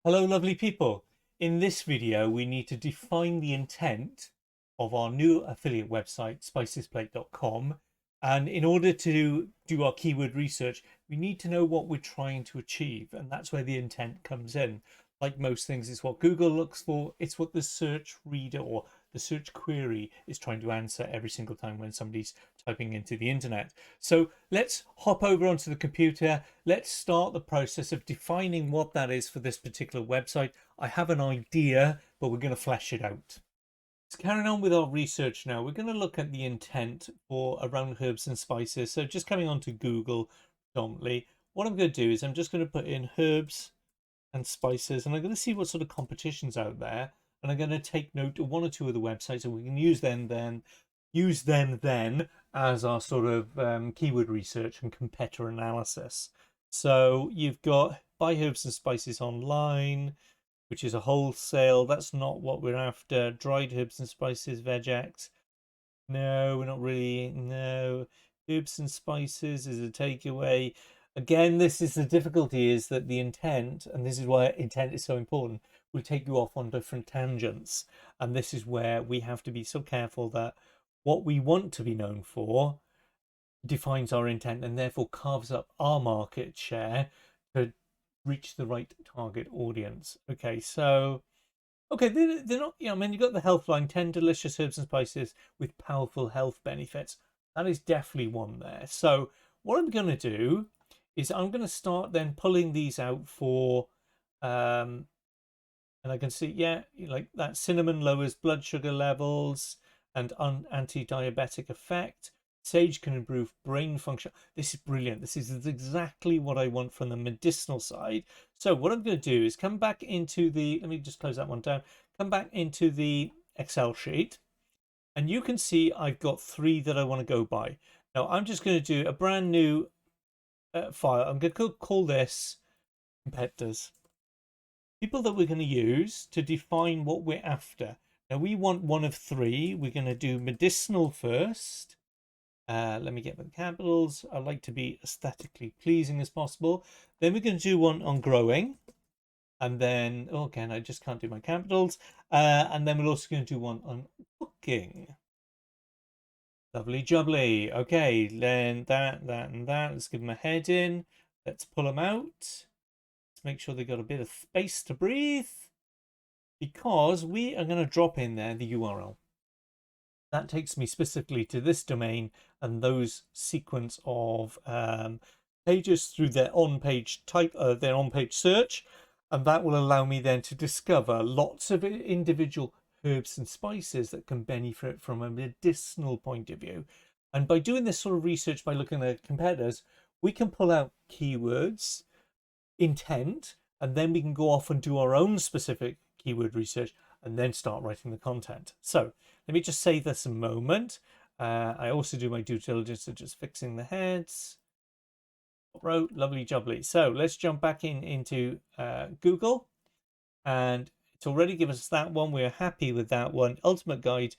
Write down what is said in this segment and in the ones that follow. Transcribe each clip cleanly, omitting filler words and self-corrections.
Hello, lovely people. In this video, we need to define the intent of our new affiliate website, spicesplate.com. And in order to do our keyword research, we need to know what we're trying to achieve. And that's where the intent comes in. Like most things, it's what Google looks for. It's what the search reader or the search query is trying to answer every single time when somebody's typing into the internet. So let's hop over onto the computer. Let's start the process of defining what that is for this particular website. I have an idea, but we're going to flesh it out. Let's carry on with our research now. We're going to look at the intent for around herbs and spices. So just coming onto Google predominantly, what I'm going to do is I'm just going to put in herbs and spices, and I'm going to see what sort of competitions out there. And I'm going to take note of one or two of the websites, and we can use them then as our sort of keyword research and competitor analysis. So you've got Buy Herbs and Spices Online, which is a wholesale. That's not what we're after. Dried Herbs and Spices, Vegex. No, we're not really. No. Herbs and Spices is a takeaway. Again, this is the difficulty, is that the intent, and this is why intent is so important, will take you off on different tangents. And this is where we have to be so careful that what we want to be known for defines our intent and therefore carves up our market share to reach the right target audience. Okay, so they're not, I mean, you've got the Healthline, 10 delicious herbs and spices with powerful health benefits. That is definitely one there. So what I'm going to do is I'm going to start then pulling these out for and I can see, yeah, like that cinnamon lowers blood sugar levels and anti-diabetic effect. Sage can improve brain function. This is brilliant. This is exactly what I want from the medicinal side. So what I'm going to do is come back into the, let me just close that one down, come back into the Excel sheet, and you can see I've got three that I want to go by. Now I'm just going to do a brand new file. I'm going to call this competitors. People that we're going to use to define what we're after. Now we want one of three. We're going to do medicinal first. Let me get the capitals. I like to be aesthetically pleasing as possible. Then we're going to do one on growing. And then, oh, again, I just can't do my capitals. And then we're also going to do one on cooking. Lovely jubbly. Okay, then that, and that. Let's give them a head in. Let's pull them out. Let's make sure they've got a bit of space to breathe, because we are going to drop in there the URL. That takes me specifically to this domain and those sequence of pages through their on-page their on-page search, and that will allow me then to discover lots of individual herbs and spices that can benefit from a medicinal point of view. And by doing this sort of research, by looking at competitors, we can pull out keywords, intent, and then we can go off and do our own specific keyword research and then start writing the content. So let me just save this a moment. I also do my due diligence of just fixing the heads. Wrote, lovely jubbly. So let's jump back into Google, and it's already given us that one. We're happy with that one. Ultimate Guide,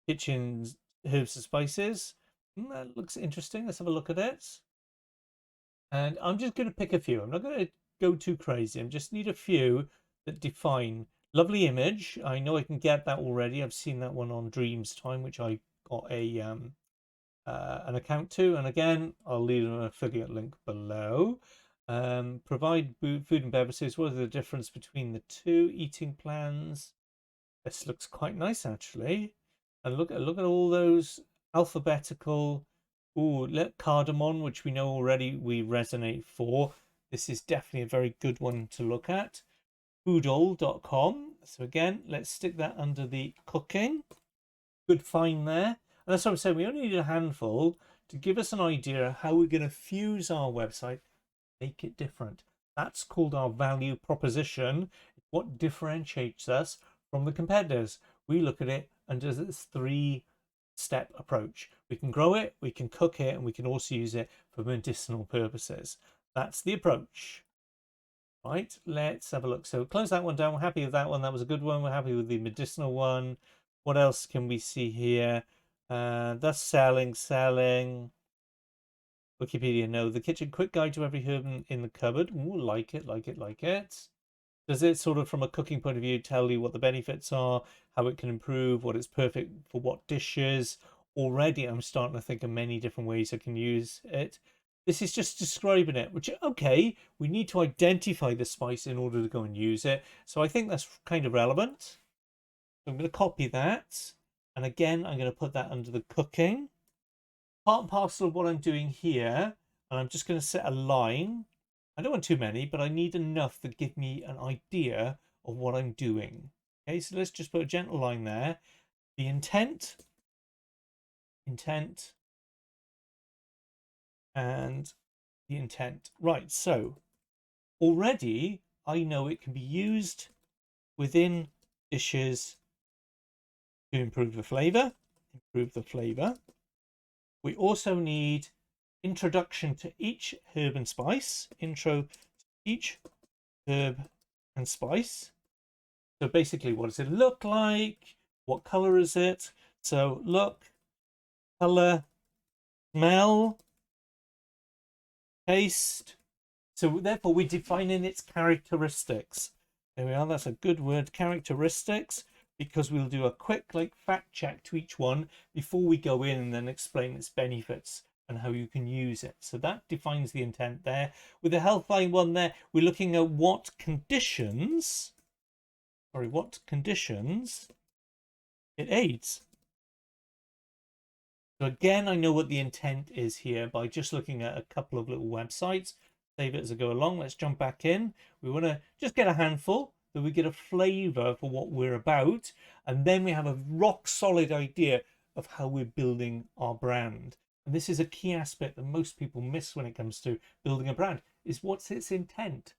Kitchens, Herbs and Spices. That looks interesting. Let's have a look at it. And I'm just going to pick a few. I'm not going to go too crazy. I just need a few that define. Lovely image. I know I can get that already. I've seen that one on Dreams Time, which I got a an account to. And again, I'll leave an affiliate link below. Provide food and beverages. What are the difference between the two eating plans? This looks quite nice, actually. And look at all those alphabetical. Ooh, cardamom, which we know already we resonate for. This is definitely a very good one to look at. Foodall.com. So again, let's stick that under the cooking. Good find there. And that's what I'm saying. We only need a handful to give us an idea of how we're going to fuse our website, make it different. That's called our value proposition. What differentiates us from the competitors? We look at it under this three-step approach. We can grow it, we can cook it, and we can also use it for medicinal purposes. That's the approach. Right, let's have a look. So close that one down. We're happy with that one. That was a good one. We're happy with the medicinal one. What else can we see here? That's selling. Wikipedia, no. The kitchen quick guide to every herb in the cupboard. Ooh, like it. Does it sort of, from a cooking point of view, tell you what the benefits are, how it can improve, what it's perfect for what dishes? Already, I'm starting to think of many different ways I can use it. This is just describing it, which, okay, we need to identify the spice in order to go and use it. So I think that's kind of relevant. So I'm going to copy that. And again, I'm going to put that under the cooking. Part and parcel of what I'm doing here, and I'm just going to set a line. I don't want too many, but I need enough that give me an idea of what I'm doing. Okay, so let's just put a gentle line there. The intent, and the intent. Right, so already I know it can be used within dishes to improve the flavor. We also need introduction to each herb and spice. Intro to each herb and spice. So basically, what does it look like? What color is it? So look, color, smell, taste. So therefore, we're defining its characteristics. There we are. That's a good word, characteristics, because we'll do a quick fact check to each one before we go in and then explain its benefits and how you can use it. So that defines the intent there. With the healthline one there, we're looking at what conditions it aids. So again, I know what the intent is here by just looking at a couple of little websites. Save it as I go along. Let's jump back in. We want to just get a handful so we get a flavor for what we're about. And then we have a rock solid idea of how we're building our brand. And this is a key aspect that most people miss when it comes to building a brand, is what's its intent.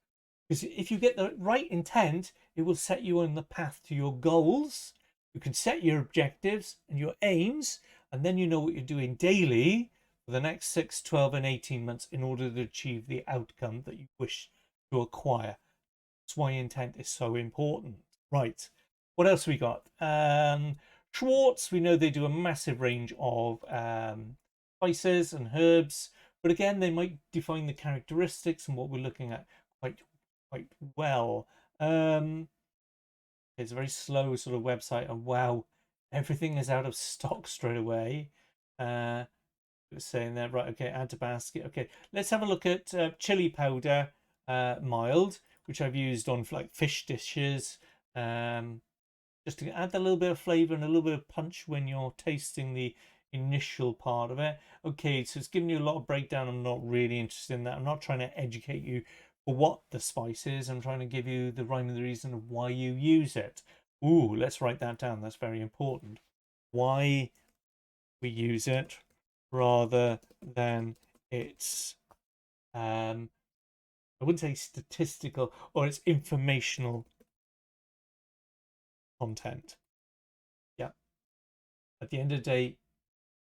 Because if you get the right intent, it will set you on the path to your goals. You can set your objectives and your aims, and then you know what you're doing daily for the next 6, 12, and 18 months in order to achieve the outcome that you wish to acquire. That's why intent is so important. Right. What else we got? Schwartz, we know they do a massive range of spices and herbs, but again, they might define the characteristics and what we're looking at quite well. It's a very slow sort of website, and wow, everything is out of stock straight away. Saying that, right, okay, add to basket. Okay, let's have a look at chili powder, mild, which I've used on fish dishes, just to add a little bit of flavor and a little bit of punch when you're tasting the initial part of it. Okay, so it's giving you a lot of breakdown. I'm not really interested in that. I'm not trying to educate you for what the spice is. I'm trying to give you the rhyme and the reason of why you use it. Ooh, let's write that down. That's very important. Why we use it rather than its I wouldn't say statistical, or its informational content. Yeah. At the end of the day,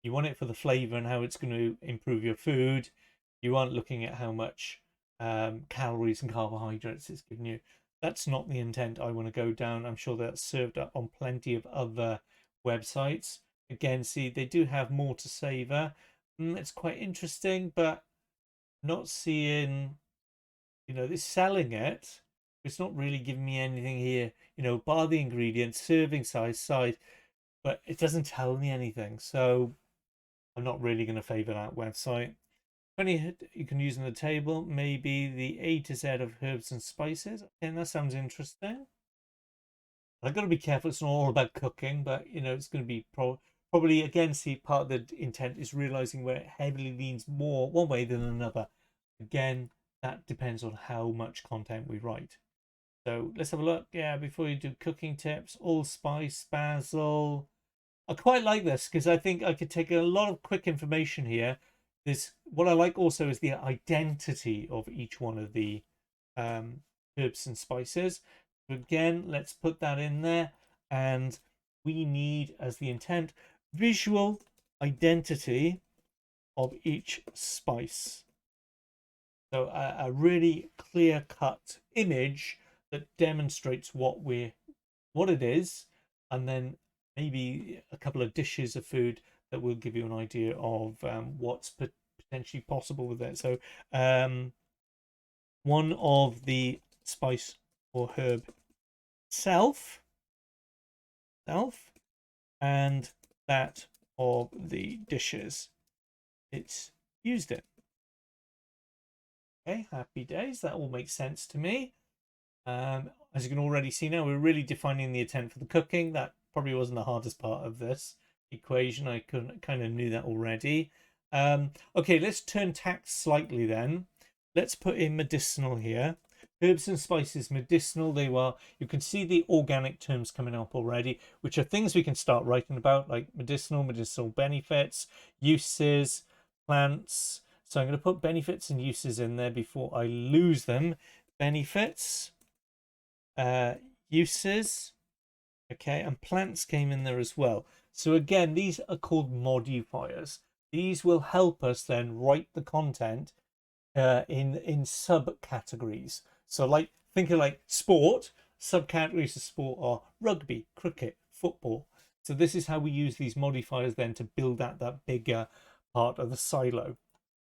you want it for the flavor and how it's going to improve your food. You aren't looking at how much calories and carbohydrates it's giving you. That's not the intent I want to go down. I'm sure that's served up on plenty of other websites. Again, see, they do have more to savor. It's quite interesting, but not seeing, they're selling it. It's not really giving me anything here, bar the ingredients, serving size, but it doesn't tell me anything. So I'm not really going to favor that website. Funny, you can use in the table, maybe the A to Z of herbs and spices. And that sounds interesting. I've got to be careful. It's not all about cooking, but it's going to be probably, again, see, part of the intent is realizing where it heavily leans more one way than another. Again, that depends on how much content we write. So let's have a look. Yeah, before you do cooking tips, allspice, basil. I quite like this because I think I could take a lot of quick information here. What I like also is the identity of each one of the herbs and spices. Again, let's put that in there, and we need as the intent visual identity of each spice. So a really clear-cut image that demonstrates what it is, and then maybe a couple of dishes of food that will give you an idea of what's potentially possible with it. So one of the spice or herb self, and that of the dishes it's used in. Okay, happy days. That all makes sense to me. As you can already see now, we're really defining the intent for the cooking. That probably wasn't the hardest part of this equation. I kind of knew that already. Okay, let's turn tack slightly then. Let's put in medicinal here. Herbs and spices, medicinal, they were. You can see the organic terms coming up already, which are things we can start writing about, like medicinal benefits, uses, plants. So I'm going to put benefits and uses in there before I lose them. Benefits, uses, okay, and plants came in there as well. So again, these are called modifiers. These will help us then write the content in subcategories. So like think of like sport. Subcategories of sport are rugby, cricket, football. So this is how we use these modifiers then to build out that bigger part of the silo,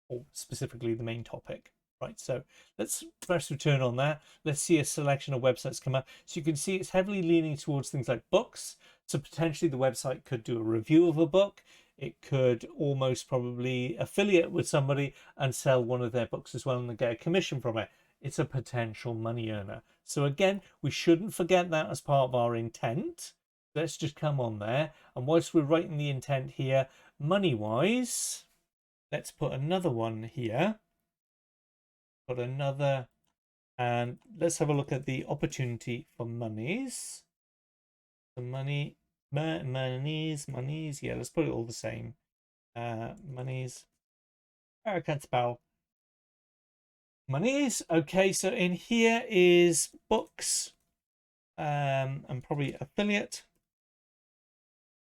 or specifically the main topic. Right, so let's press return on that. Let's see a selection of websites come up. So you can see it's heavily leaning towards things like books. So potentially the website could do a review of a book. It could almost probably affiliate with somebody and sell one of their books as well and get a commission from it. It's a potential money earner. So again, we shouldn't forget that as part of our intent. Let's just come on there. And whilst we're writing the intent here, money-wise, let's put another one here. Put another, and let's have a look at the opportunity for monies. The monies. Yeah, let's put it all the same. Monies. I can't spell. Monies. Okay, so in here is books, and probably affiliate.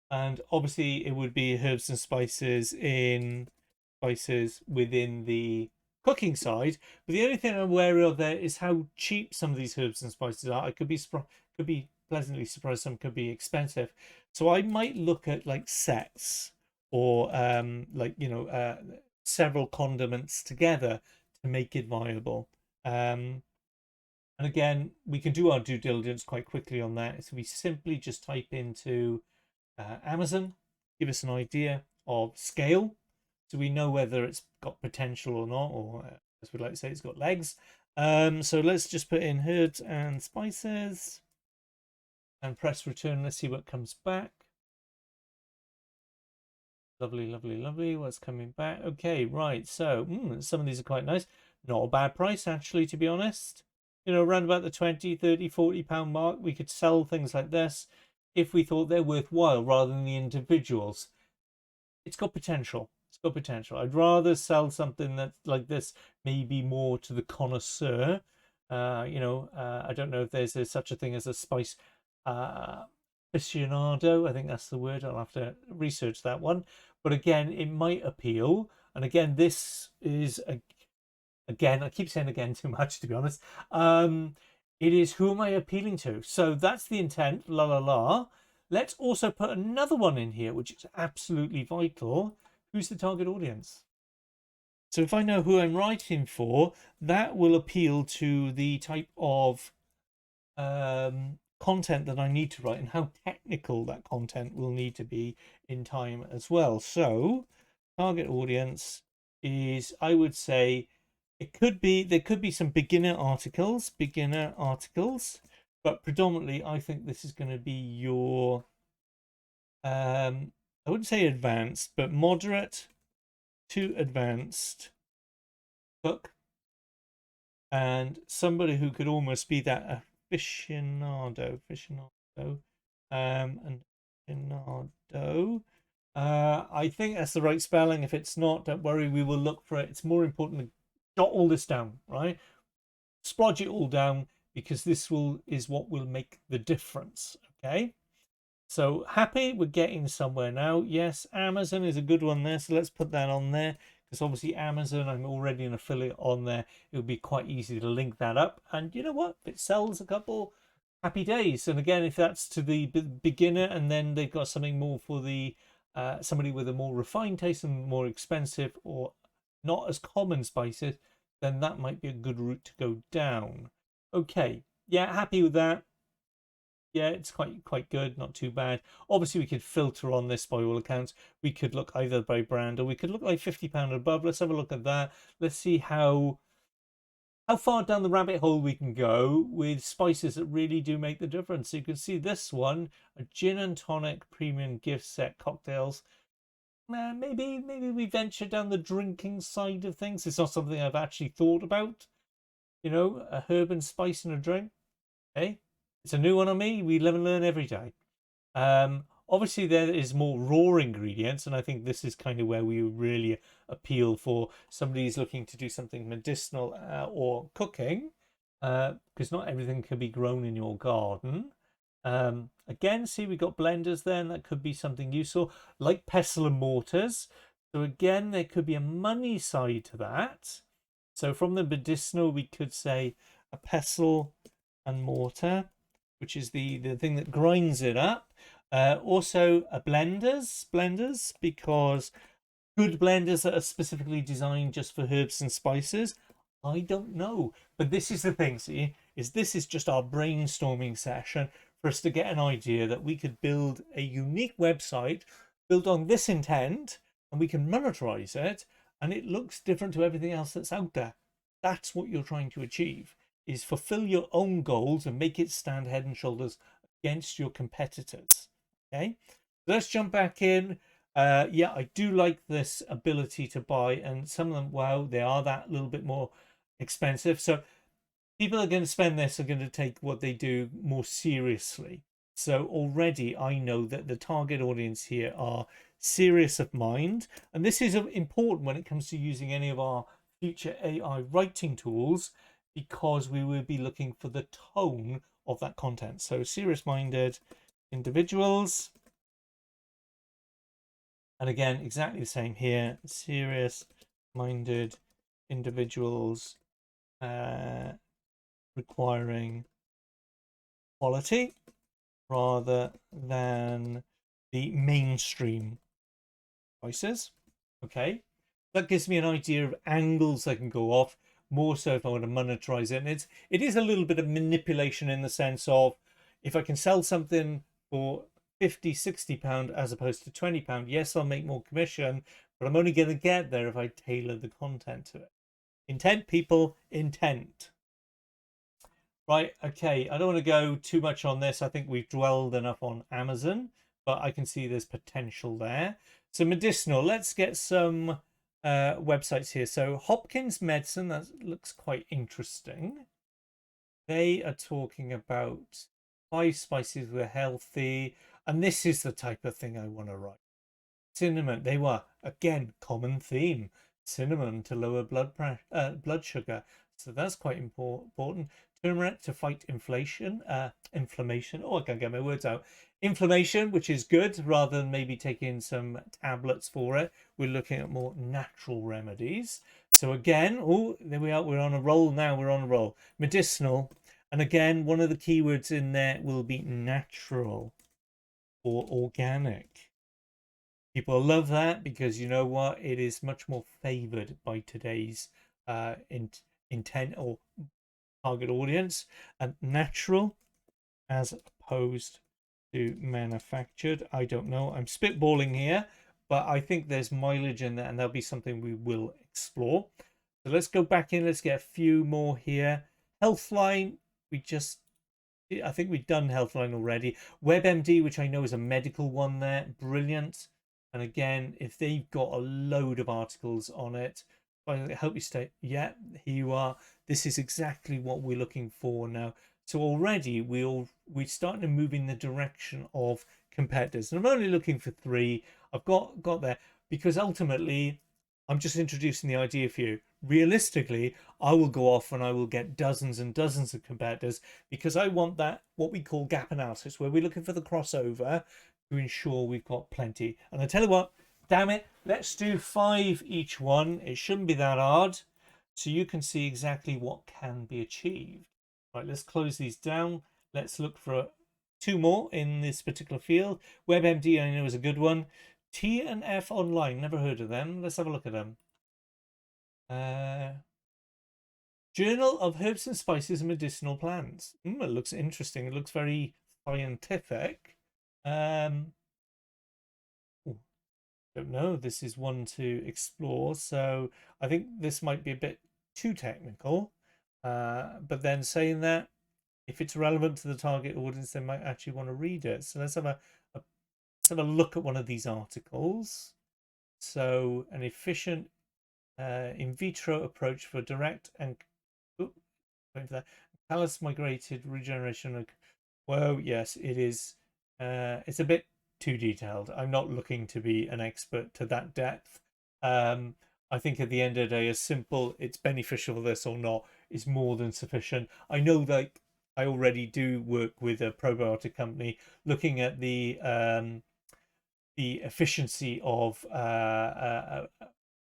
And obviously it would be herbs and spices within the cooking side. But the only thing I'm wary of there is how cheap some of these herbs and spices are. I could be pleasantly surprised. Some could be expensive. So I might look at like sets, or like several condiments together to make it viable. And again, we can do our due diligence quite quickly on that. So we simply just type into Amazon, give us an idea of scale, so we know whether it's got potential or not, or as we'd like to say, it's got legs. So let's just put in herbs and spices and press return. Let's see what comes back. Lovely, lovely, lovely. What's coming back? Okay, right. So some of these are quite nice. Not a bad price, actually, to be honest. Around about the 20, 30, 40 pound mark, we could sell things like this if we thought they're worthwhile rather than the individuals. It's got potential. It's got potential. I'd rather sell something that's like this, maybe more to the connoisseur. I don't know if there's such a thing as a spice aficionado. I think that's the word. I'll have to research that one. But again, it might appeal. And again, this is again, I keep saying again too much, to be honest. It is, who am I appealing to? So that's the intent. La la la. Let's also put another one in here, which is absolutely vital. Who's the target audience? So if I know who I'm writing for, that will appeal to the type of content that I need to write and how technical that content will need to be in time as well. So target audience is, I would say, there could be some beginner articles, but predominantly I think this is going to be your I wouldn't say advanced, but moderate to advanced cook, and somebody who could almost be that aficionado. I think that's the right spelling. If it's not, don't worry, we will look for it. It's more important to jot all this down, right? Splodge it all down, because this is what will make the difference. Okay, so happy we're getting somewhere now. Yes, Amazon is a good one there, so let's put that on there, because obviously Amazon, I'm already an affiliate on there. It would be quite easy to link that up, and you know what, if it sells a couple, happy days. And again, if that's to the beginner, and then they've got something more for the somebody with a more refined taste and more expensive or not as common spices, then that might be a good route to go down. Okay, yeah, happy with that. Yeah, it's quite good, not too bad. Obviously, we could filter on this by all accounts. We could look either by brand or we could look like £50 above. Let's have a look at that. Let's see how far down the rabbit hole we can go with spices that really do make the difference. So you can see this one, a gin and tonic premium gift set cocktails. Maybe we venture down the drinking side of things. It's not something I've actually thought about. A herb and spice in a drink. Hey, it's a new one on me. We live and learn every day. Obviously, there is more raw ingredients, and I think this is kind of where we really appeal for somebody who's looking to do something medicinal or cooking, because not everything can be grown in your garden. Again, see, we got blenders there, and that could be something useful, like pestle and mortars. So again, there could be a money side to that. So from the medicinal, we could say a pestle and mortar, which is the thing that grinds it up. Also, blenders, because good blenders that are specifically designed just for herbs and spices, I don't know. But this is the thing, see, is this is just our brainstorming session for us to get an idea that we could build a unique website built on this intent, and we can monetize it, and it looks different to everything else that's out there. That's what you're trying to achieve, is fulfill your own goals and make it stand head and shoulders against your competitors. Okay, let's jump back in. Yeah, I do like this ability to buy, and some of them, wow, they are that little bit more expensive. So people are going to spend this are going to take what they do more seriously. So already I know that the target audience here are serious of mind, and this is important when it comes to using any of our future AI writing tools, because we will be looking for the tone of that content. So serious-minded individuals, and again, exactly the same here, serious-minded individuals requiring quality rather than the mainstream voices. Okay, that gives me an idea of angles I can go off, more so if I want to monetize it. And it is a little bit of manipulation in the sense of, if I can sell something for 50, £60 as opposed to £20, yes, I'll make more commission, but I'm only going to get there if I tailor the content to it. Intent, people, intent. Right, okay, I don't want to go too much on this. I think we've dwelled enough on Amazon, but I can see there's potential there. So medicinal, let's get some websites here. So Hopkins Medicine, that looks quite interesting. They are talking about 5 spices were healthy, and this is the type of thing I want to write. Cinnamon, they were, again, common theme. Cinnamon to lower blood sugar. So that's quite important. Turmeric to fight inflation, inflammation. Oh, I can't get my words out. Inflammation, which is good, rather than maybe taking some tablets for it. We're looking at more natural remedies. So again, oh, there we are. We're on a roll now. We're on a roll. Medicinal. And again, one of the keywords in there will be natural or organic. People love that because you know what? It is much more favored by today's intent or target audience, and natural as opposed to manufactured. I don't know. I'm spitballing here, but I think there's mileage in that, and that'll be something we will explore. So let's go back in. Let's get a few more here. Healthline, I think we've done Healthline already. WebMD, which I know is a medical one there. Brilliant. And again, if they've got a load of articles on it, I hope you stay. Yeah, here you are. This is exactly what we're looking for now. So already we're starting to move in the direction of competitors. And I'm only looking for 3. I've got there because ultimately I'm just introducing the idea for you. Realistically, I will go off and I will get dozens and dozens of competitors, because I want that, what we call gap analysis, where we're looking for the crossover to ensure we've got plenty. And I tell you what, damn it, let's do 5 each one. It shouldn't be that hard, so you can see exactly what can be achieved. Right, let's close these down. Let's look for 2 more in this particular field. WebMD, I know, is a good one. T&F Online, never heard of them. Let's have a look at them. Journal of Herbs and Spices and Medicinal Plants. It looks interesting. It looks very scientific. Um, ooh, don't know. This is one to explore. So I think this might be a bit too technical. But then saying that, if it's relevant to the target audience, they might actually want to read it. So let's have a look at one of these articles. So an efficient in vitro approach for direct and wait for that. Callus migrated regeneration. Well, yes, it is. It's a bit too detailed. I'm not looking to be an expert to that depth. Um, I think at the end of the day, as simple it's beneficial for this or not is more than sufficient. I know that I already do work with a probiotic company looking at the efficiency of a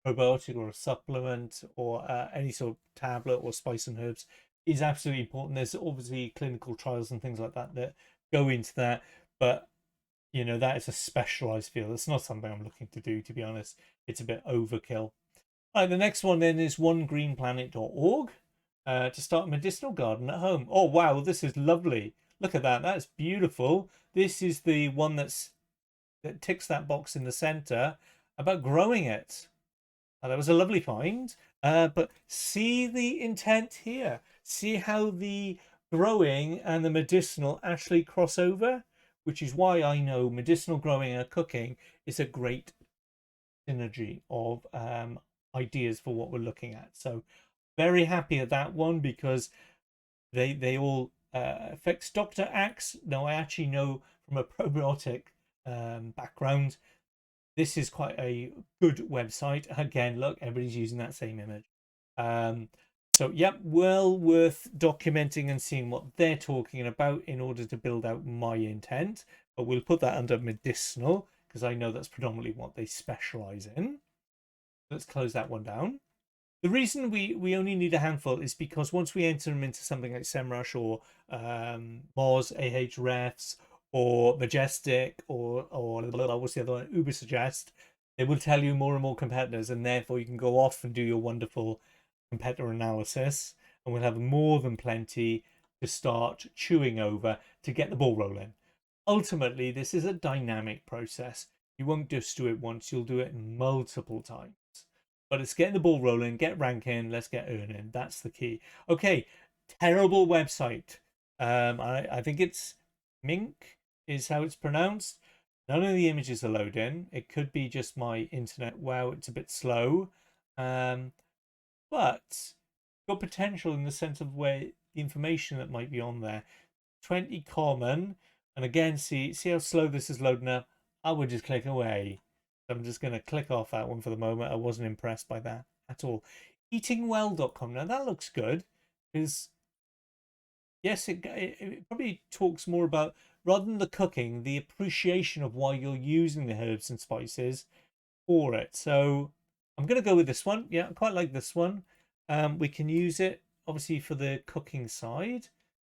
probiotic or a supplement or any sort of tablet or spice and herbs is absolutely important. There's obviously clinical trials and things like that that go into that, but you know that is a specialized field. It's not something I'm looking to do, to be honest. It's a bit overkill. All right, the next one then is onegreenplanet.org to start a medicinal garden at home. Oh wow, this is lovely. Look at that. That's beautiful. This is the one that ticks that box in the center about growing it. That was a lovely find. But see the intent here. See how the growing and the medicinal actually cross over, which is why I know medicinal growing and cooking is a great synergy of ideas for what we're looking at. So very happy at that one because they all affects Dr. Axe. Now I actually know from a probiotic background this is quite a good website. Again, look, everybody's using that same image. Um, so, yep, well worth documenting and seeing what they're talking about in order to build out my intent. But we'll put that under medicinal because I know that's predominantly what they specialize in. Let's close that one down. The reason we only need a handful is because once we enter them into something like SEMrush or Moz, Ahrefs, or Majestic, or what's the other one? Ubersuggest, they will tell you more and more competitors, and therefore you can go off and do your wonderful competitor analysis, and we'll have more than plenty to start chewing over to get the ball rolling. Ultimately, this is a dynamic process. You won't just do it once, you'll do it multiple times. But it's getting the ball rolling, get ranking, let's get earning. That's the key. Okay, terrible website. I think it's Mink is how it's pronounced. None of the images are loading. It could be just my internet. Wow, it's a bit slow. But got potential in the sense of where the information that might be on there. 20 common. And again, see how slow this is loading up. I would just click away. I'm just going to click off that one for the moment. I wasn't impressed by that at all. Eatingwell.com. Now that looks good because yes, it probably talks more about, rather than the cooking, the appreciation of why you're using the herbs and spices for it. So I'm going to go with this one. Yeah, I quite like this one. We can use it obviously for the cooking side.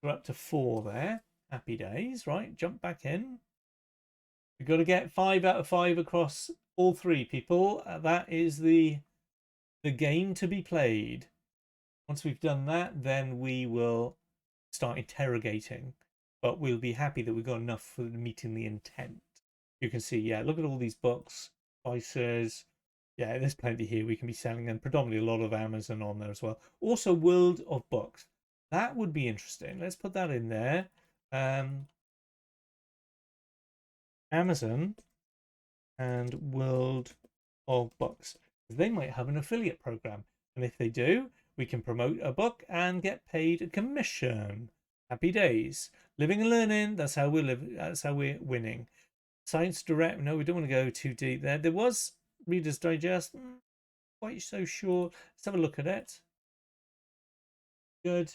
We're up to 4 there. Happy days, right? Jump back in. We've got to get 5 out of 5 across all 3 people. That is the game to be played. Once we've done that, then we will start interrogating. But we'll be happy that we've got enough for meeting the intent. You can see, yeah, look at all these books, spices. Yeah, there's plenty here we can be selling, and predominantly a lot of Amazon on there as well. Also, World of Books. That would be interesting. Let's put that in there. Amazon and World of Books. They might have an affiliate program. And if they do, we can promote a book and get paid a commission. Happy days. Living and learning, that's how we live. That's how we're winning. Science Direct, no, we don't want to go too deep there. There was Reader's Digest, quite so sure. Let's have a look at it. Good.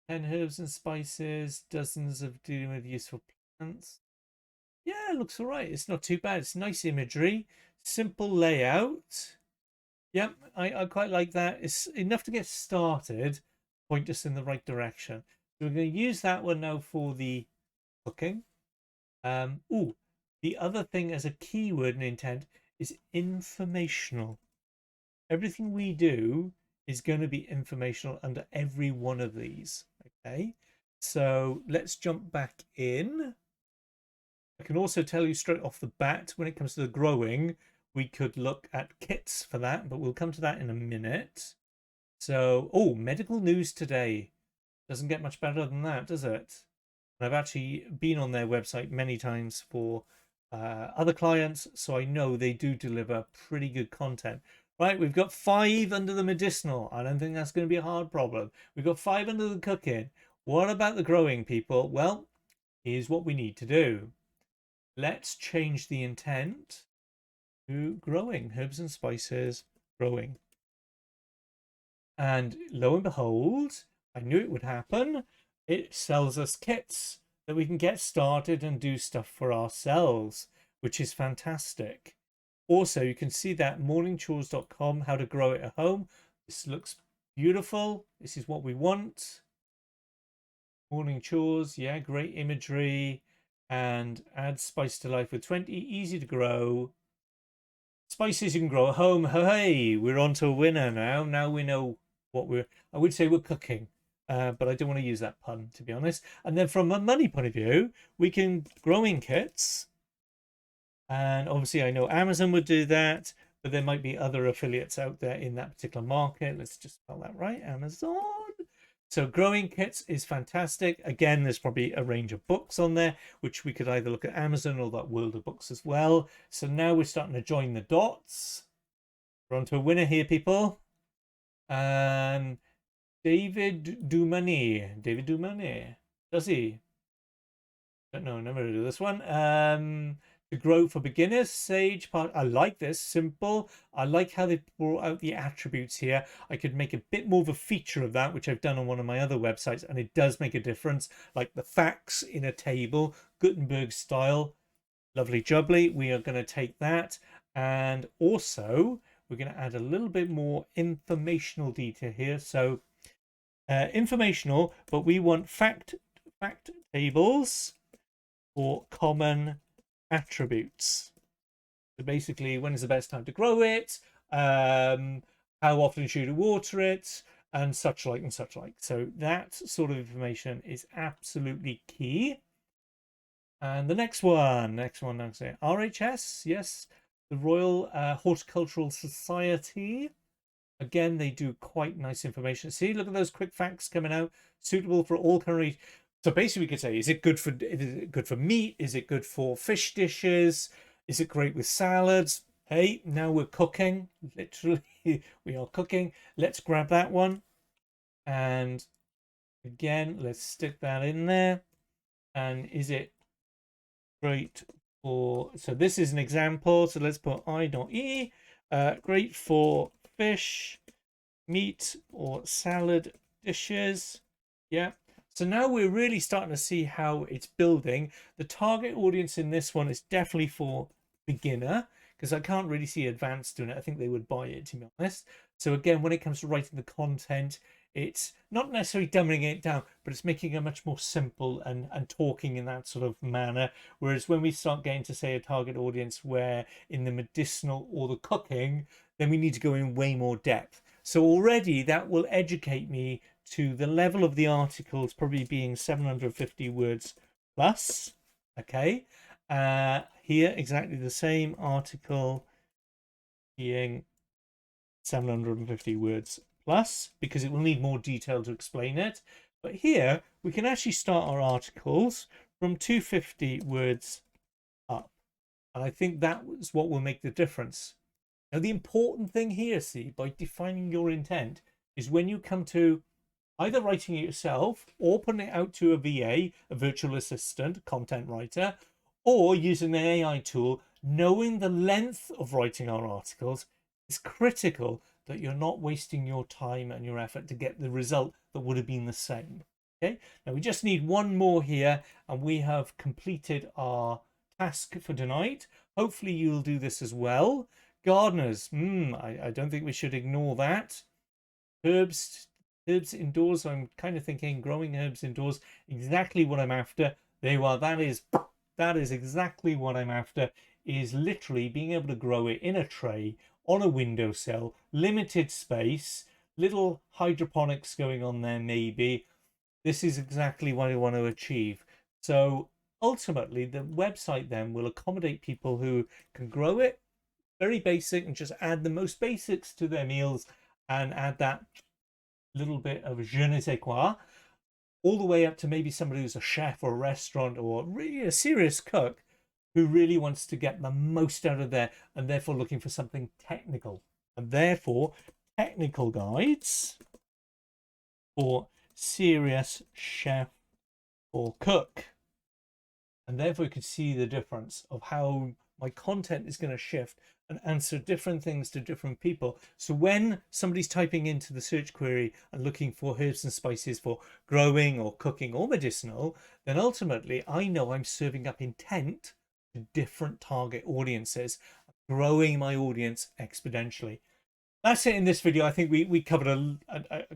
10 herbs and spices, dozens of dealing with useful plants. Yeah, it looks all right. It's not too bad. It's nice imagery, simple layout. Yep, I quite like that. It's enough to get started, point us in the right direction. So we're going to use that one now for the cooking. The other thing as a keyword and intent is informational. everything we do is going to be informational under every one of these. Okay, so let's jump back in. I can also tell you straight off the bat, when it comes to the growing, we could look at kits for that, but we'll come to that in a minute. So, oh, medical news today. Doesn't get much better than that, does it? And I've actually been on their website many times for other clients, so I know they do deliver pretty good content. Right, we've got 5 under the medicinal. I don't think that's going to be a hard problem. We've got 5 under the cooking. What about the growing, people? Well, here's what we need to do. Let's change the intent to growing. Herbs and spices, growing. And lo and behold, I knew it would happen. It sells us kits that we can get started and do stuff for ourselves, which is fantastic. Also, you can see that morningchores.com, how to grow it at home. This looks beautiful. This is what we want. Morning chores, yeah, great imagery. And add spice to life with 20, easy to grow. Spices you can grow at home. Hey, we're on to a winner now. Now we know what I would say we're cooking. But I don't want to use that pun, to be honest. And then from a money point of view, we can growing kits. And obviously I know Amazon would do that, but there might be other affiliates out there in that particular market. Let's just spell that right, Amazon. So growing kits is fantastic. Again, there's probably a range of books on there, which we could either look at Amazon or that world of books as well. So now we're starting to join the dots. We're on to a winner here, people. David Dumani. Does he? Don't know, never heard of this one. To grow for beginners, sage part. I like this, simple. I like how they brought out the attributes here. I could make a bit more of a feature of that, which I've done on one of my other websites, and it does make a difference. Like the facts in a table, Gutenberg style, lovely jubbly. We are going to take that, and also we're going to add a little bit more informational detail here. So informational, but we want fact tables for common attributes. So basically, when is the best time to grow it, how often should you water it, and such like and such like. So that sort of information is absolutely key. And the next one I'm saying RHS, yes, the Royal Horticultural Society. Again, they do quite nice information. See, look at those quick facts coming out, suitable for all countries. So basically, we could say, is it good for meat? Is it good for fish dishes? Is it great with salads? Hey, now we're cooking. Literally, we are cooking. Let's grab that one. And again, let's stick that in there. And is it great for... So this is an example. So let's put I.E. Great for fish, meat, or salad dishes. Yeah. So now we're really starting to see how it's building. The target audience in this one is definitely for beginner, because I can't really see advanced doing it. I think they would buy it, to be honest. So again, when it comes to writing the content, it's not necessarily dumbing it down, but it's making it much more simple and talking in that sort of manner. Whereas when we start getting to, say, a target audience where in the medicinal or the cooking, then we need to go in way more depth. So already that will educate me to the level of the articles probably being 750 words plus. Okay. Here, exactly the same article being 750 words plus, because it will need more detail to explain it. But here, we can actually start our articles from 250 words up. And I think that was what will make the difference. Now, the important thing here, see, by defining your intent, is when you come to either writing it yourself or putting it out to a VA, a virtual assistant, content writer, or using an AI tool, knowing the length of writing our articles is critical, that you're not wasting your time and your effort to get the result that would have been the same. Okay, now we just need one more here, and we have completed our task for tonight. Hopefully you'll do this as well. Gardeners, I don't think we should ignore that. Herbs indoors, I'm kind of thinking growing herbs indoors, exactly what I'm after. There you are. That is exactly what I'm after, is literally being able to grow it in a tray on a windowsill, limited space, little hydroponics going on there maybe. This is exactly what I want to achieve. So ultimately, the website then will accommodate people who can grow it, very basic, and just add the most basics to their meals and add that little bit of je ne sais quoi, all the way up to maybe somebody who's a chef or a restaurant or really a serious cook who really wants to get the most out of there and therefore looking for something technical. And therefore, technical guides for serious chef or cook. And therefore you can see the difference of how my content is going to shift and answer different things to different people. So when somebody's typing into the search query and looking for herbs and spices for growing or cooking or medicinal, then ultimately I know I'm serving up intent to different target audiences, growing my audience exponentially. That's it in this video. I think we covered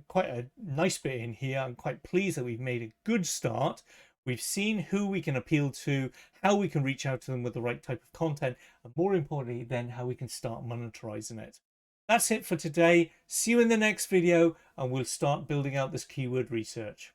quite a nice bit in here. I'm quite pleased that we've made a good start. We've seen who we can appeal to, how we can reach out to them with the right type of content, and more importantly, then how we can start monetizing it. That's it for today. See you in the next video, and we'll start building out this keyword research.